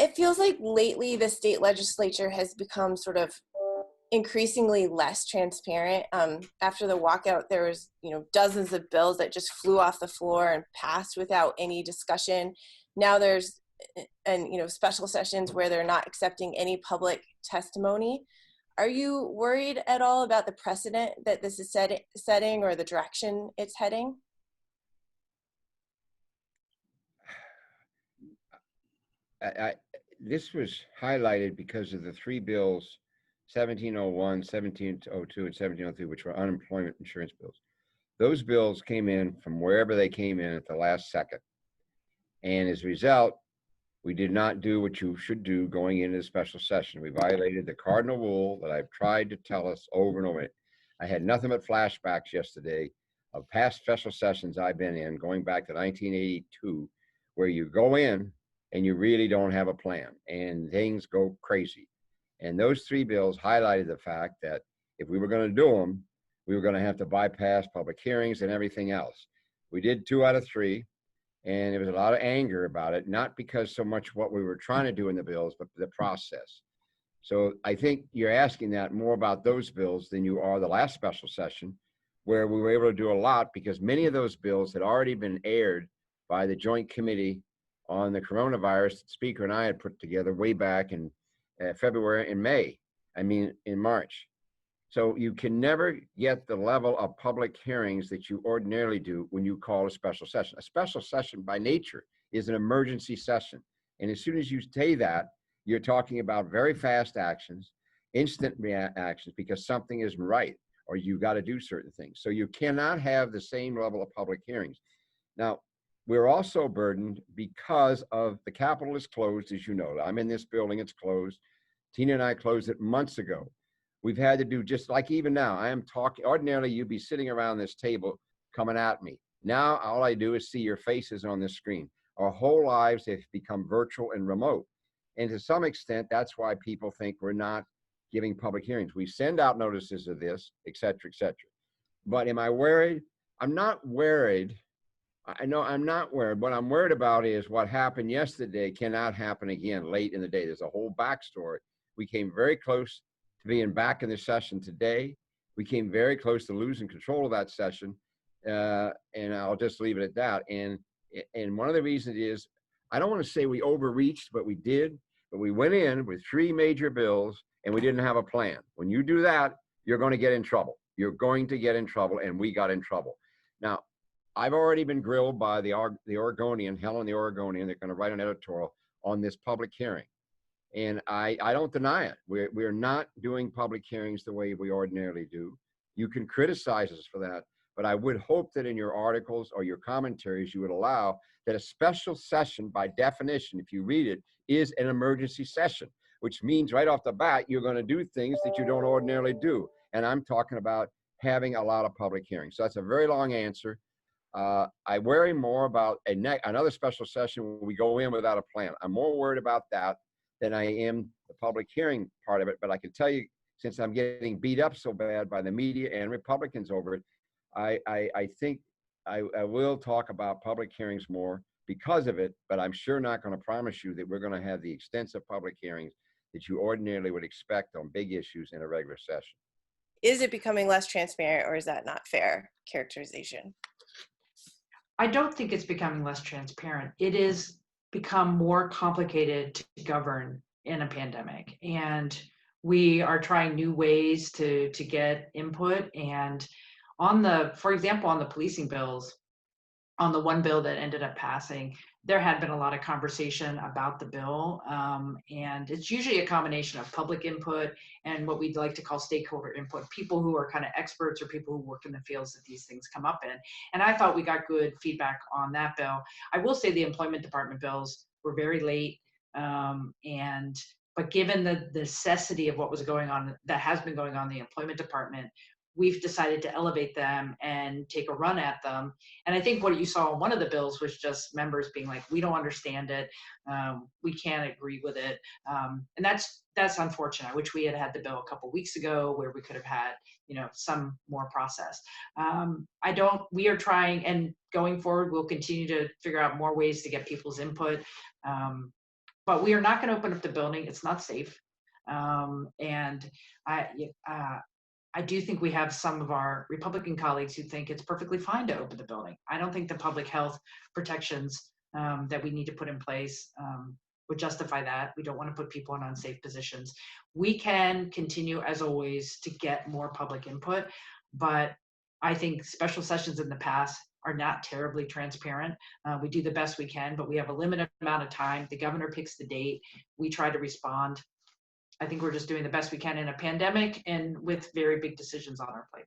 it feels like lately the state legislature has become sort of increasingly less transparent. After the walkout, there was, dozens of bills that just flew off the floor and passed without any discussion. Now there's, special sessions where they're not accepting any public testimony. Are you worried at all about the precedent that this is setting or the direction it's heading? This was highlighted because of the three bills, 1701, 1702, and 1703, which were unemployment insurance bills. Those bills came in from wherever they came in at the last second. And as a result, we did not do what you should do going into the special session. We violated the cardinal rule that I've tried to tell us over and over. I had nothing but flashbacks yesterday of past special sessions I've been in, going back to 1982, where you go in and you really don't have a plan and things go crazy. And those three bills highlighted the fact that if we were going to do them, we were going to have to bypass public hearings and everything else. We did 2 out of 3, and there was a lot of anger about it, not because so much what we were trying to do in the bills, but the process. So I think you're asking that more about those bills than you are the last special session, where we were able to do a lot because many of those bills had already been aired by the Joint Committee on the Coronavirus that Speaker and I had put together way back in February and in March. So you can never get the level of public hearings that you ordinarily do when you call a special session. A special session by nature is an emergency session. And as soon as you say that, you're talking about very fast actions, instant reactions, because something isn't right or you got to do certain things. So you cannot have the same level of public hearings. Now, we're also burdened because of the Capitol is closed, as you know. I'm in this building, it's closed. Tina and I closed it months ago. We've had to do just like even now, I am talking, ordinarily you'd be sitting around this table coming at me. Now, all I do is see your faces on this screen. Our whole lives have become virtual and remote. And to some extent, that's why people think we're not giving public hearings. We send out notices of this, et cetera, et cetera. But am I worried? I'm not worried. I know I'm not worried. What I'm worried about is what happened yesterday cannot happen again late in the day. There's a whole backstory. We came very close to being back in the session today. We came very close to losing control of that session. And I'll just leave it at that. And one of the reasons is, I don't want to say we overreached, but we did. But we went in with 3 major bills and we didn't have a plan. When you do that, you're going to get in trouble. You're going to get in trouble, and we got in trouble. Now, I've already been grilled by the Oregonian, Helen the Oregonian. They're going to write an editorial on this public hearing. And I don't deny it. We're not doing public hearings the way we ordinarily do. You can criticize us for that, but I would hope that in your articles or your commentaries, you would allow that a special session, by definition, if you read it, is an emergency session, which means right off the bat, you're going to do things that you don't ordinarily do. And I'm talking about having a lot of public hearings. So that's a very long answer. I worry more about another special session where we go in without a plan. I'm more worried about that than I am the public hearing part of it. But I can tell you, since I'm getting beat up so bad by the media and Republicans over it, I think I will talk about public hearings more because of it, but I'm sure not going to promise you that we're going to have the extensive public hearings that you ordinarily would expect on big issues in a regular session. Is it becoming less transparent, or is that not fair characterization? I don't think it's becoming less transparent. It is become more complicated to govern in a pandemic. And we are trying new ways to get input. And for example, on the policing bills, on the one bill that ended up passing, there had been a lot of conversation about the bill. And it's usually a combination of public input and what we'd like to call stakeholder input, people who are kind of experts or people who work in the fields that these things come up in. And I thought we got good feedback on that bill. I will say the employment department bills were very late. But given the necessity of what was going on, that has been going on in the employment department, we've decided to elevate them and take a run at them. And I think what you saw in one of the bills was just members being like, we don't understand it. We can't agree with it. And that's unfortunate. I wish we had the bill a couple weeks ago where we could have had, some more process. We are trying, and going forward, we'll continue to figure out more ways to get people's input. but we are not going to open up the building. It's not safe. And I do think we have some of our Republican colleagues who think it's perfectly fine to open the building. I don't think the public health protections that we need to put in place would justify that. We don't want to put people in unsafe positions. We can continue, as always, to get more public input, but I think special sessions in the past are not terribly transparent. We do the best we can, but we have a limited amount of time. The governor picks the date. We try to respond. I think we're just doing the best we can in a pandemic and with very big decisions on our plate.